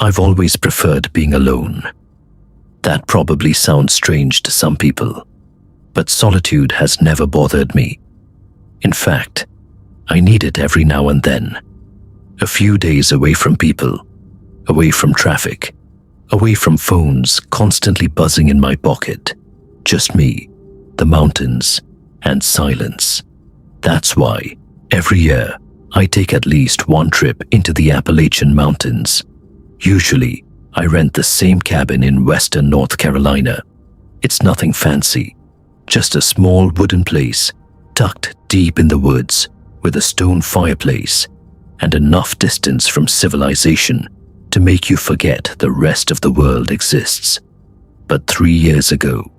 I've always preferred being alone. That probably sounds strange to some people, but solitude has never bothered me. In fact, I need it every now and then. A few days away from people, away from traffic, away from phones constantly buzzing in my pocket. Just me, the mountains, and silence. That's why, every year, I take at least one trip into the Appalachian Mountains. Usually, I rent the same cabin in western North Carolina. It's nothing fancy, just a small wooden place tucked deep in the woods with a stone fireplace and enough distance from civilization to make you forget the rest of the world exists. But 3 years ago,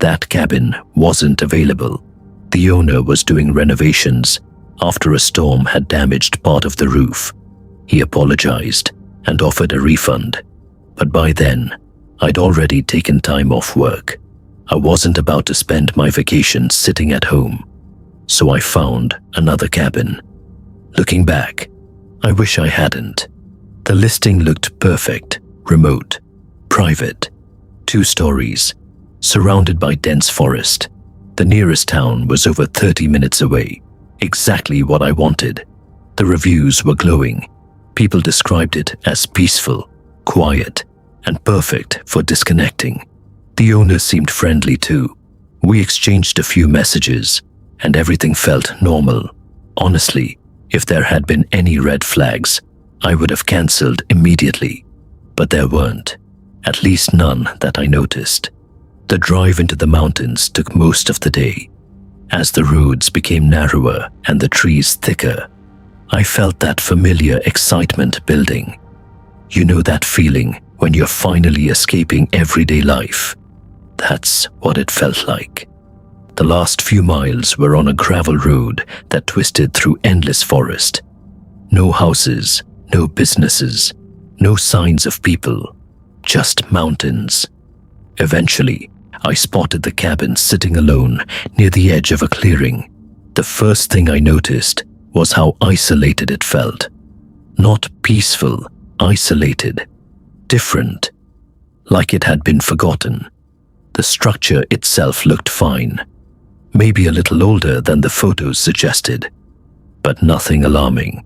that cabin wasn't available. The owner was doing renovations after a storm had damaged part of the roof. He apologized and offered a refund. But by then, I'd already taken time off work. I wasn't about to spend my vacation sitting at home, so I found another cabin. Looking back, I wish I hadn't. The listing looked perfect, remote, private, 2 stories, surrounded by dense forest. The nearest town was over 30 minutes away, exactly what I wanted. The reviews were glowing. People described it as peaceful, quiet, and perfect for disconnecting. The owner seemed friendly too. We exchanged a few messages, and everything felt normal. Honestly, if there had been any red flags, I would have cancelled immediately. But there weren't, at least none that I noticed. The drive into the mountains took most of the day. As the roads became narrower and the trees thicker, I felt that familiar excitement building. You know that feeling when you're finally escaping everyday life? That's what it felt like. The last few miles were on a gravel road that twisted through endless forest. No houses, no businesses, no signs of people, just mountains. Eventually, I spotted the cabin sitting alone near the edge of a clearing. The first thing I noticed was how isolated it felt. Not peaceful, isolated. Different. Like it had been forgotten. The structure itself looked fine. Maybe a little older than the photos suggested, but nothing alarming.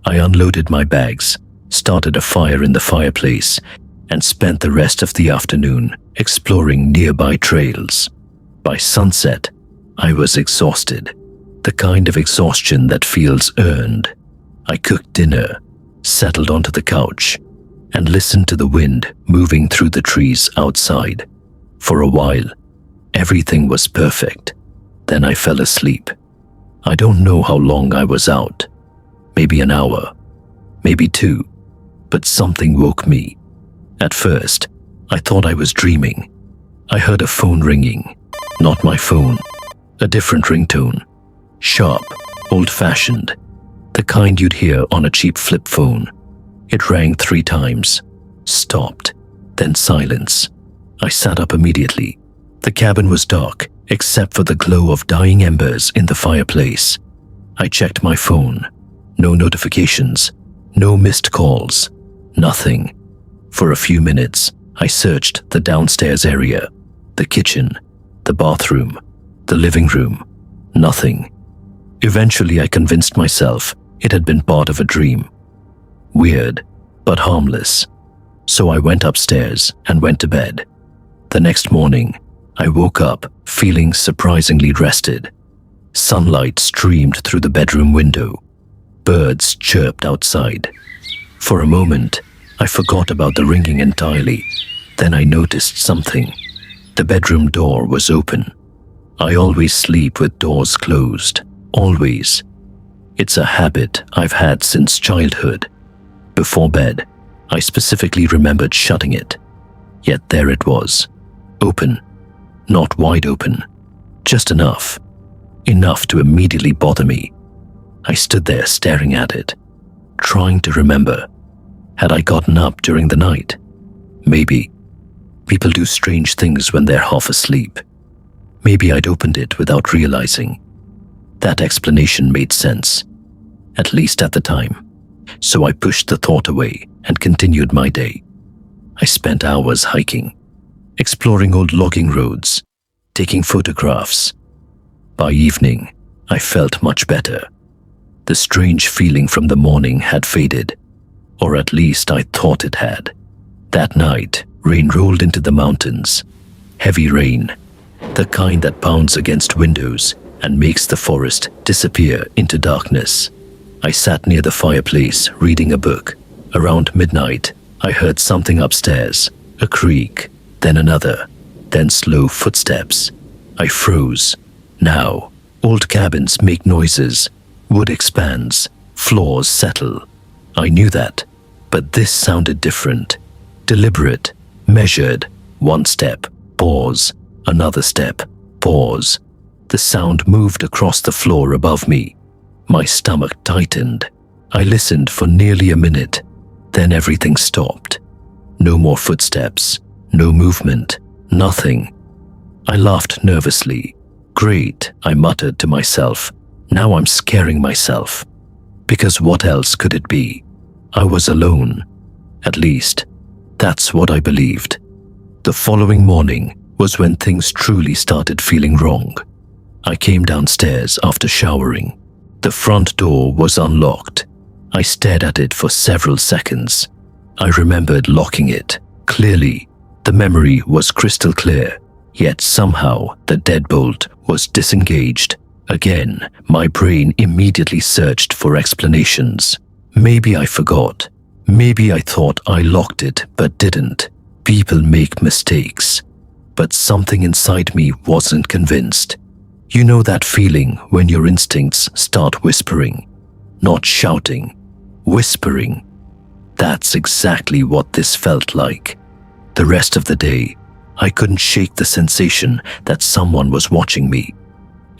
I unloaded my bags, started a fire in the fireplace, and spent the rest of the afternoon exploring nearby trails. By sunset, I was exhausted, the kind of exhaustion that feels earned. I cooked dinner, settled onto the couch, and listened to the wind moving through the trees outside. For a while, everything was perfect. Then I fell asleep. I don't know how long I was out. Maybe an hour, maybe 2, but something woke me. At first, I thought I was dreaming. I heard a phone ringing. Not my phone. A different ringtone. Sharp, old-fashioned. The kind you'd hear on a cheap flip phone. It rang 3 times. Stopped. Then silence. I sat up immediately. The cabin was dark, except for the glow of dying embers in the fireplace. I checked my phone. No notifications. No missed calls. Nothing. For a few minutes, I searched the downstairs area, the kitchen, the bathroom, the living room. Nothing. Eventually, I convinced myself it had been part of a dream. Weird, but harmless. So I went upstairs and went to bed. The next morning, I woke up feeling surprisingly rested. Sunlight streamed through the bedroom window. Birds chirped outside. For a moment, I forgot about the ringing entirely. Then I noticed something. The bedroom door was open. I always sleep with doors closed. Always. It's a habit I've had since childhood. Before bed, I specifically remembered shutting it. Yet there it was. Open. Not wide open. Just enough. Enough to immediately bother me. I stood there staring at it, trying to remember. Had I gotten up during the night? Maybe. People do strange things when they're half asleep. Maybe I'd opened it without realizing. That explanation made sense, at least at the time. So I pushed the thought away and continued my day. I spent hours hiking, exploring old logging roads, taking photographs. By evening, I felt much better. The strange feeling from the morning had faded, or at least I thought it had. That night, rain rolled into the mountains. Heavy rain, the kind that pounds against windows and makes the forest disappear into darkness. I sat near the fireplace reading a book. Around midnight, I heard something upstairs, a creak, then another, then slow footsteps. I froze. Now, old cabins make noises, wood expands, floors settle. I knew that, but this sounded different. Deliberate, measured, one step, pause, another step, pause. The sound moved across the floor above me. My stomach tightened. I listened for nearly a minute. Then everything stopped. No more footsteps, no movement, nothing. I laughed nervously. Great, I muttered to myself. Now I'm scaring myself. Because what else could it be? I was alone. At least, that's what I believed. The following morning was when things truly started feeling wrong. I came downstairs after showering. The front door was unlocked. I stared at it for several seconds. I remembered locking it. Clearly, the memory was crystal clear, yet somehow the deadbolt was disengaged. Again, my brain immediately searched for explanations. Maybe I forgot. Maybe I thought I locked it but didn't. People make mistakes. But something inside me wasn't convinced. You know that feeling when your instincts start whispering, not shouting, whispering. That's exactly what this felt like. The rest of the day, I couldn't shake the sensation that someone was watching me.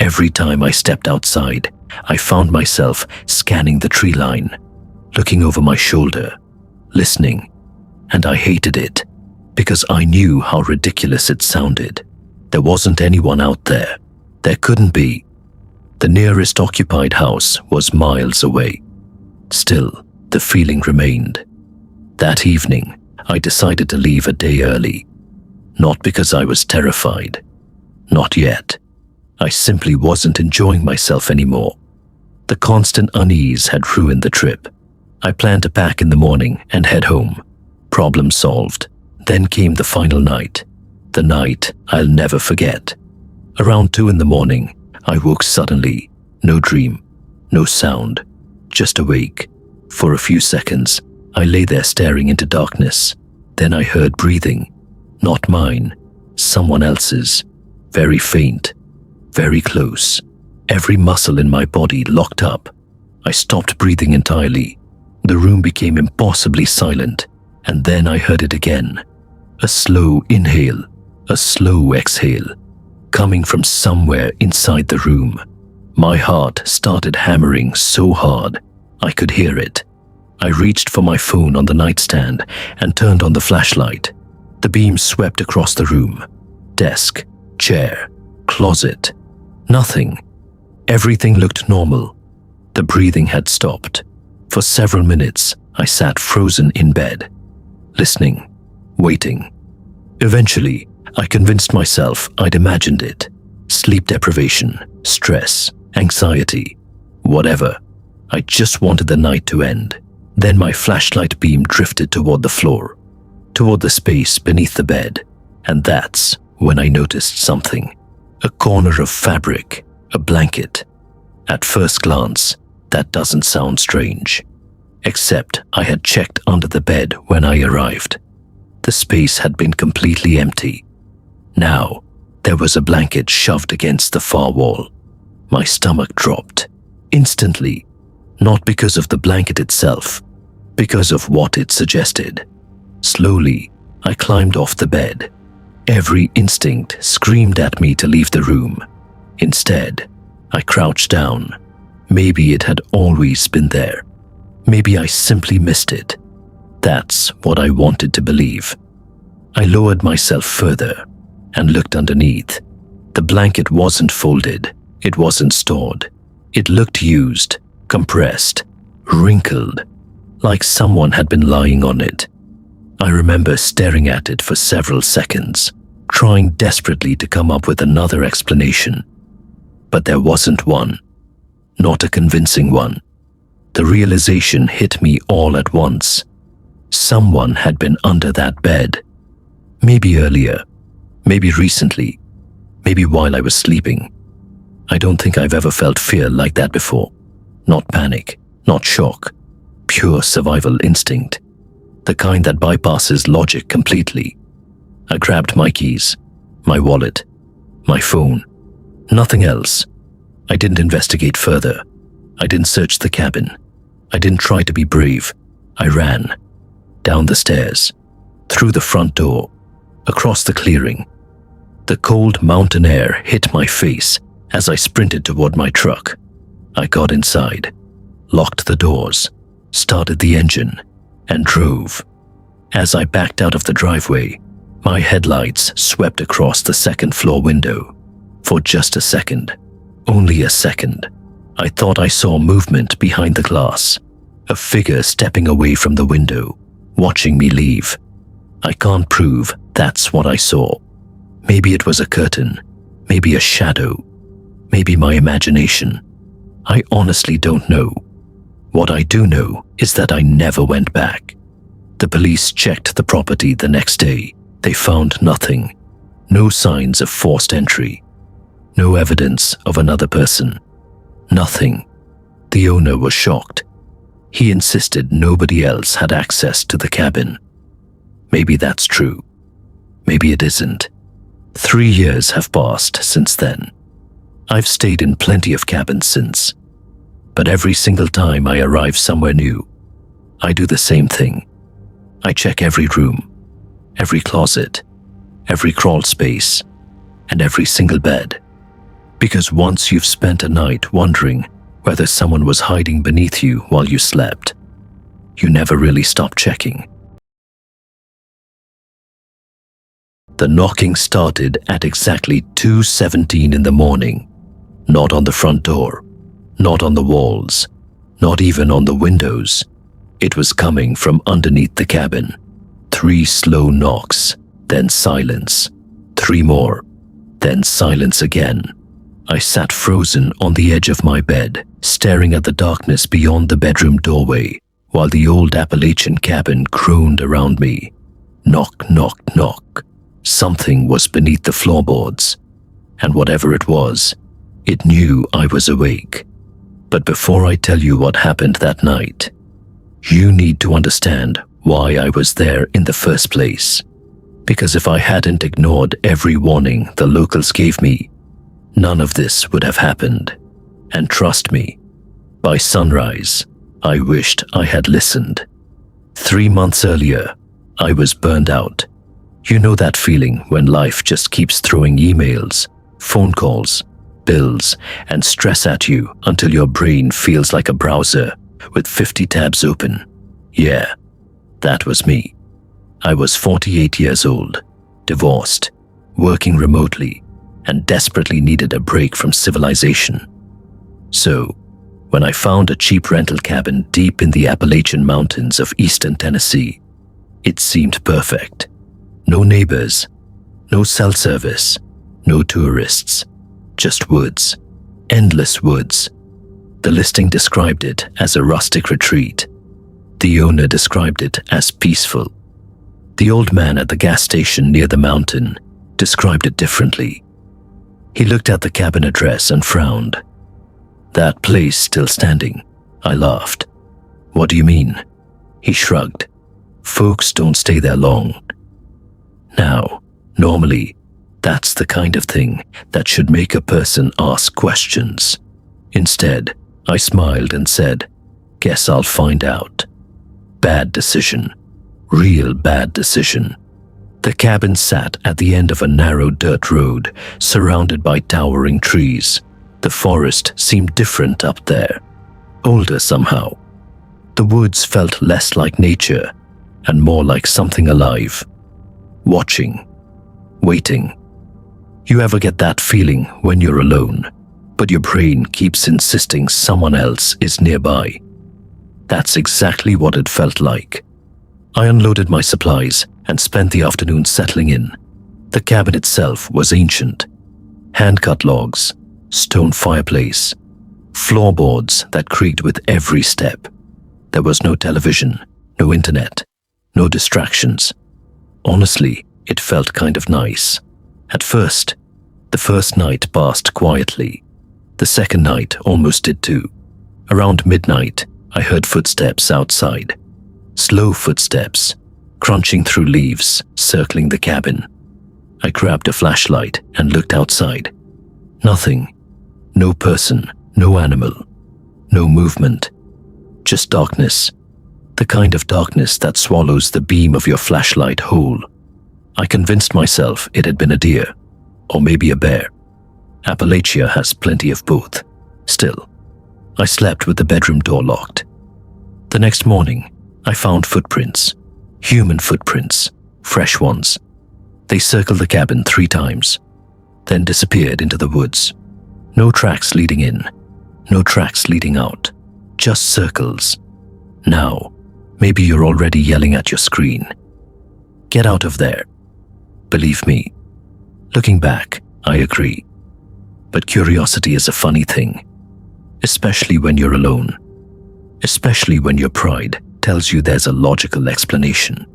Every time I stepped outside, I found myself scanning the tree line, looking over my shoulder, listening, and I hated it because I knew how ridiculous it sounded. There wasn't anyone out there. There couldn't be. The nearest occupied house was miles away. Still, the feeling remained. That evening, I decided to leave a day early. Not because I was terrified. Not yet. I simply wasn't enjoying myself anymore. The constant unease had ruined the trip. I planned to pack in the morning and head home. Problem solved. Then came the final night. The night I'll never forget. Around 2 a.m, I woke suddenly. No dream, no sound, just awake. For a few seconds, I lay there staring into darkness. Then I heard breathing. Not mine, someone else's. Very faint, very close. Every muscle in my body locked up. I stopped breathing entirely. The room became impossibly silent, and then I heard it again. A slow inhale, a slow exhale, coming from somewhere inside the room. My heart started hammering so hard, I could hear it. I reached for my phone on the nightstand and turned on the flashlight. The beam swept across the room. Desk, chair, closet. Nothing. Everything looked normal. The breathing had stopped. For several minutes, I sat frozen in bed, listening, waiting. Eventually, I convinced myself I'd imagined it. Sleep deprivation, stress, anxiety, whatever. I just wanted the night to end. Then my flashlight beam drifted toward the floor, toward the space beneath the bed, and that's when I noticed something. A corner of fabric, a blanket. At first glance, that doesn't sound strange. Except I had checked under the bed when I arrived. The space had been completely empty. Now, there was a blanket shoved against the far wall. My stomach dropped, instantly, not because of the blanket itself, because of what it suggested. Slowly, I climbed off the bed. Every instinct screamed at me to leave the room. Instead, I crouched down. Maybe it had always been there. Maybe I simply missed it. That's what I wanted to believe. I lowered myself further and looked underneath. The blanket wasn't folded. It wasn't stored. It looked used, compressed, wrinkled, like someone had been lying on it. I remember staring at it for several seconds, trying desperately to come up with another explanation. But there wasn't one. Not a convincing one. The realization hit me all at once. Someone had been under that bed. Maybe earlier, maybe recently, maybe while I was sleeping. I don't think I've ever felt fear like that before. Not panic, not shock. Pure survival instinct. The kind that bypasses logic completely. I grabbed my keys, my wallet, my phone. Nothing else. I didn't investigate further. I didn't search the cabin. I didn't try to be brave. I ran. Down the stairs. Through the front door. Across the clearing. The cold mountain air hit my face as I sprinted toward my truck. I got inside, locked the doors, started the engine, and drove. As I backed out of the driveway, my headlights swept across the second-floor window. For just a second, only a second, I thought I saw movement behind the glass, a figure stepping away from the window, watching me leave. I can't prove that's what I saw. Maybe it was a curtain, maybe a shadow, maybe my imagination. I honestly don't know. What I do know is that I never went back. The police checked the property the next day. They found nothing. No signs of forced entry. No evidence of another person. Nothing. The owner was shocked. He insisted nobody else had access to the cabin. Maybe that's true. Maybe it isn't. 3 years have passed since then. I've stayed in plenty of cabins since. But every single time I arrive somewhere new, I do the same thing. I check every room, every closet, every crawl space, and every single bed. Because once you've spent a night wondering whether someone was hiding beneath you while you slept, you never really stop checking. The knocking started at exactly 2:17 in the morning. Not on the front door, not on the walls, not even on the windows. It was coming from underneath the cabin. 3 slow knocks, then silence. 3 more, then silence again. I sat frozen on the edge of my bed, staring at the darkness beyond the bedroom doorway, while the old Appalachian cabin crooned around me. Knock, knock, knock. Something was beneath the floorboards, and whatever it was, it knew I was awake. But before I tell you what happened that night, you need to understand why I was there in the first place. Because if I hadn't ignored every warning the locals gave me, none of this would have happened. And trust me, by sunrise, I wished I had listened. 3 months earlier, I was burned out. You know that feeling when life just keeps throwing emails, phone calls, bills, and stress at you until your brain feels like a browser with 50 tabs open. Yeah, that was me. I was 48 years old, divorced, working remotely, and desperately needed a break from civilization. So, when I found a cheap rental cabin deep in the Appalachian mountains of eastern Tennessee, it seemed perfect. No neighbors, no cell service, no tourists, just woods, endless woods. The listing described it as a rustic retreat. The owner described it as peaceful. The old man at the gas station near the mountain described it differently. He looked at the cabin address and frowned. That place still standing, I laughed. What do you mean? He shrugged. Folks don't stay there long. Now, normally, that's the kind of thing that should make a person ask questions. Instead, I smiled and said, guess I'll find out. Bad decision. Real bad decision. The cabin sat at the end of a narrow dirt road, surrounded by towering trees. The forest seemed different up there, older somehow. The woods felt less like nature and more like something alive. Watching, waiting. You ever get that feeling when you're alone, but your brain keeps insisting someone else is nearby? That's exactly what it felt like. I unloaded my supplies and spent the afternoon settling in. The cabin itself was ancient. Hand-cut logs, stone fireplace, floorboards that creaked with every step. There was no television, no internet, no distractions. Honestly, it felt kind of nice. At first, the first night passed quietly. The second night almost did too. Around midnight, I heard footsteps outside. Slow footsteps, crunching through leaves, circling the cabin. I grabbed a flashlight and looked outside. Nothing. No person, no animal, no movement. Just darkness. The kind of darkness that swallows the beam of your flashlight whole. I convinced myself it had been a deer, or maybe a bear. Appalachia has plenty of both. Still, I slept with the bedroom door locked. The next morning, I found footprints. Human footprints, fresh ones. They circled the cabin 3 times, then disappeared into the woods. No tracks leading in, no tracks leading out, just circles. Now, maybe you're already yelling at your screen. Get out of there. Believe me, looking back, I agree. But curiosity is a funny thing, especially when you're alone, especially when your pride tells you there's a logical explanation.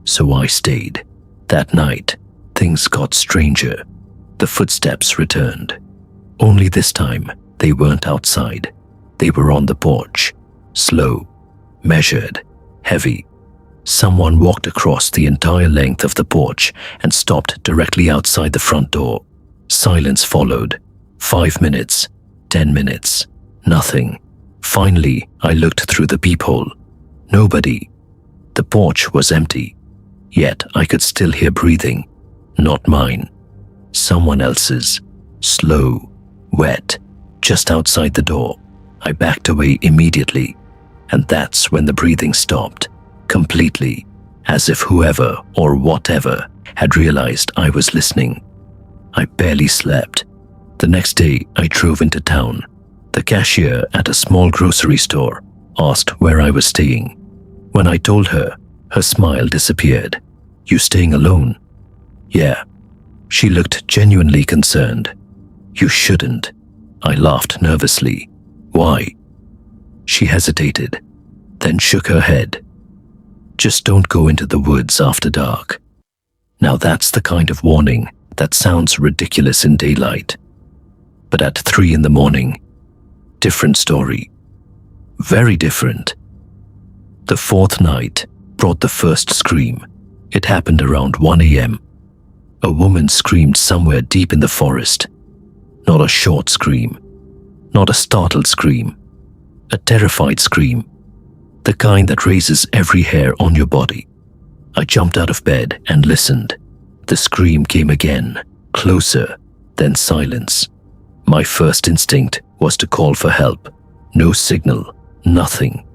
So I stayed. That night, things got stranger. The footsteps returned. Only this time, they weren't outside. They were on the porch. Slow, measured, heavy. Someone walked across the entire length of the porch and stopped directly outside the front door. Silence followed. 5 minutes, 10 minutes, nothing. Finally, I looked through the peephole. Nobody. The porch was empty. Yet I could still hear breathing. Not mine. Someone else's. Slow, wet, just outside the door. I backed away immediately. And that's when the breathing stopped. Completely. As if whoever or whatever had realized I was listening. I barely slept. The next day, I drove into town. The cashier at a small grocery store asked where I was staying. When I told her, her smile disappeared. You staying alone? Yeah. She looked genuinely concerned. You shouldn't. I laughed nervously. Why? She hesitated, then shook her head. Just don't go into the woods after dark. Now that's the kind of warning that sounds ridiculous in daylight. But at 3 a.m, different story. Very different. The 4th night brought the first scream. It happened around 1 a.m. A woman screamed somewhere deep in the forest. Not a short scream. Not a startled scream. A terrified scream. The kind that raises every hair on your body. I jumped out of bed and listened. The scream came again, closer, then silence. My first instinct was to call for help. No signal, nothing.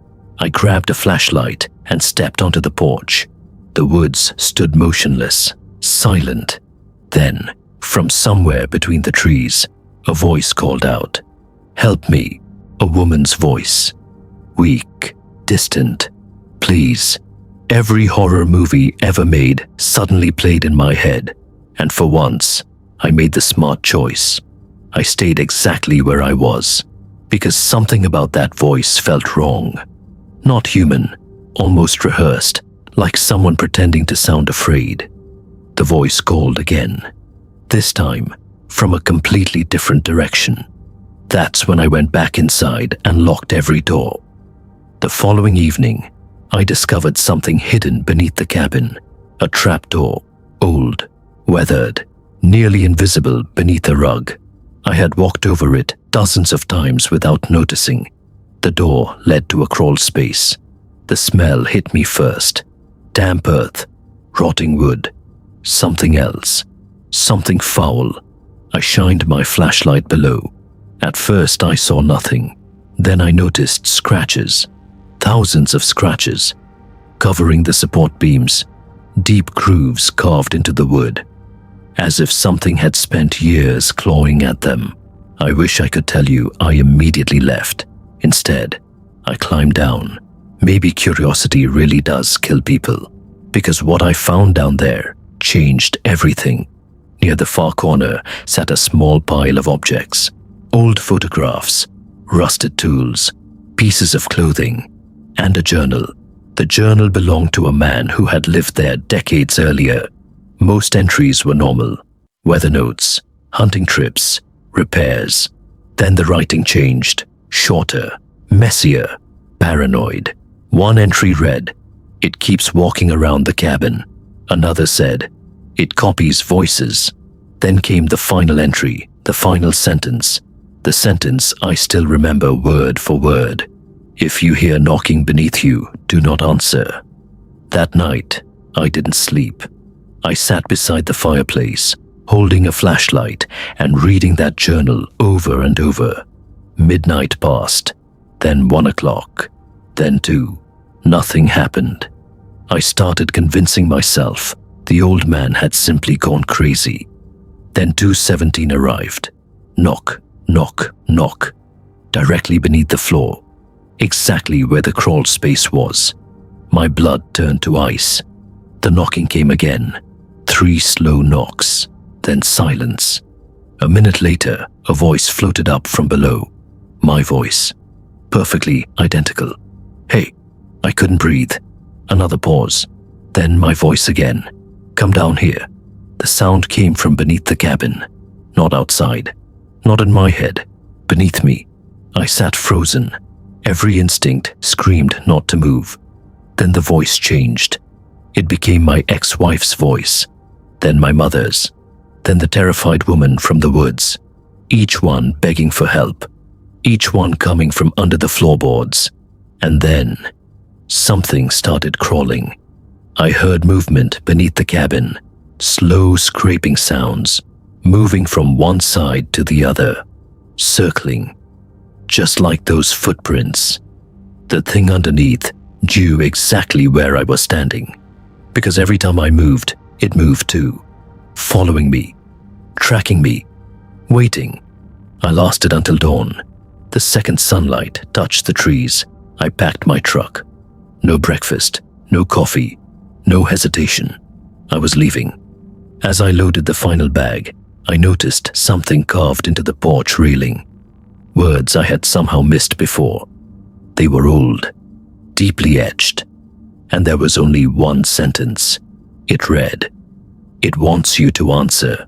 I grabbed a flashlight and stepped onto the porch. The woods stood motionless, silent. Then, from somewhere between the trees, a voice called out. Help me, a woman's voice. Weak, distant. Please. Every horror movie ever made suddenly played in my head, and for once, I made the smart choice. I stayed exactly where I was, because something about that voice felt wrong. Not human, almost rehearsed, like someone pretending to sound afraid. The voice called again, this time from a completely different direction. That's when I went back inside and locked every door. The following evening, I discovered something hidden beneath the cabin, a trapdoor, old, weathered, nearly invisible beneath a rug. I had walked over it dozens of times without noticing. The door led to a crawl space. The smell hit me first. Damp earth, rotting wood, something else, something foul. I shined my flashlight below. At first I saw nothing. Then I noticed scratches. Thousands of scratches, covering the support beams, deep grooves carved into the wood, as if something had spent years clawing at them. I wish I could tell you I immediately left. Instead, I climbed down, maybe curiosity really does kill people, because what I found down there changed everything. Near the far corner sat a small pile of objects, old photographs, rusted tools, pieces of clothing, and a journal. The journal belonged to a man who had lived there decades earlier. Most entries were normal: weather notes, hunting trips, repairs. Then the writing changed, shorter, messier, paranoid. One entry read, "It keeps walking around the cabin." Another said, "It copies voices." Then came the final entry, the final sentence. The sentence I still remember word for word. "If you hear knocking beneath you, do not answer." That night, I didn't sleep. I sat beside the fireplace, holding a flashlight and reading that journal over and over. Midnight passed, then 1 o'clock, then 2. Nothing happened. I started convincing myself the old man had simply gone crazy. Then 2:17 arrived. Knock, knock, knock. Directly beneath the floor, exactly where the crawl space was. My blood turned to ice. The knocking came again. 3 slow knocks, then silence. A minute later, a voice floated up from below. My voice. Perfectly identical. "Hey." I couldn't breathe. Another pause. Then my voice again. "Come down here." The sound came from beneath the cabin. Not outside. Not in my head. Beneath me. I sat frozen. Every instinct screamed not to move. Then the voice changed. It became my ex-wife's voice. Then my mother's. Then the terrified woman from the woods. Each one begging for help. Each one coming from under the floorboards. And then something started crawling. I heard movement beneath the cabin. Slow scraping sounds. Moving from one side to the other. Circling. Just like those footprints. The thing underneath knew exactly where I was standing. Because every time I moved, it moved too. Following me. Tracking me. Waiting. I lasted until dawn. The second sunlight touched the trees. I packed my truck. No breakfast, no coffee, no hesitation. I was leaving. As I loaded the final bag, I noticed something carved into the porch railing. Words I had somehow missed before. They were old, deeply etched, and there was only one sentence. It read, "It wants you to answer."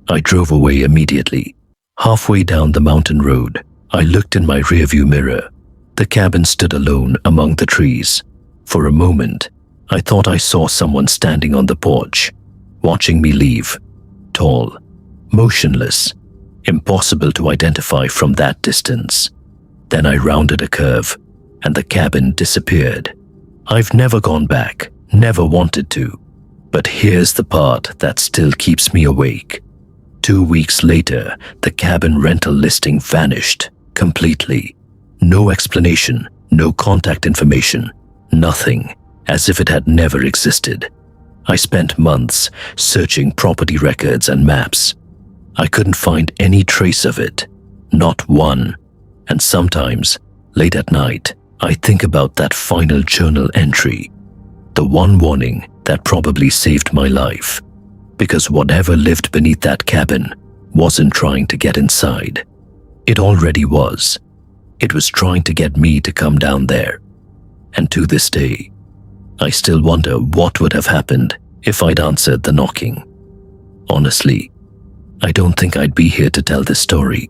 I drove away immediately. Halfway down the mountain road, I looked in my rearview mirror. The cabin stood alone among the trees. For a moment, I thought I saw someone standing on the porch, watching me leave. Tall, motionless, impossible to identify from that distance. Then I rounded a curve, and the cabin disappeared. I've never gone back, never wanted to. But here's the part that still keeps me awake. 2 weeks later, the cabin rental listing vanished completely. No explanation, no contact information, nothing, as if it had never existed. I spent months searching property records and maps. I couldn't find any trace of it, not one. And sometimes, late at night, I think about that final journal entry, the one warning that probably saved my life. Because whatever lived beneath that cabin wasn't trying to get inside. It already was. It was trying to get me to come down there. And to this day, I still wonder what would have happened if I'd answered the knocking. Honestly, I don't think I'd be here to tell this story.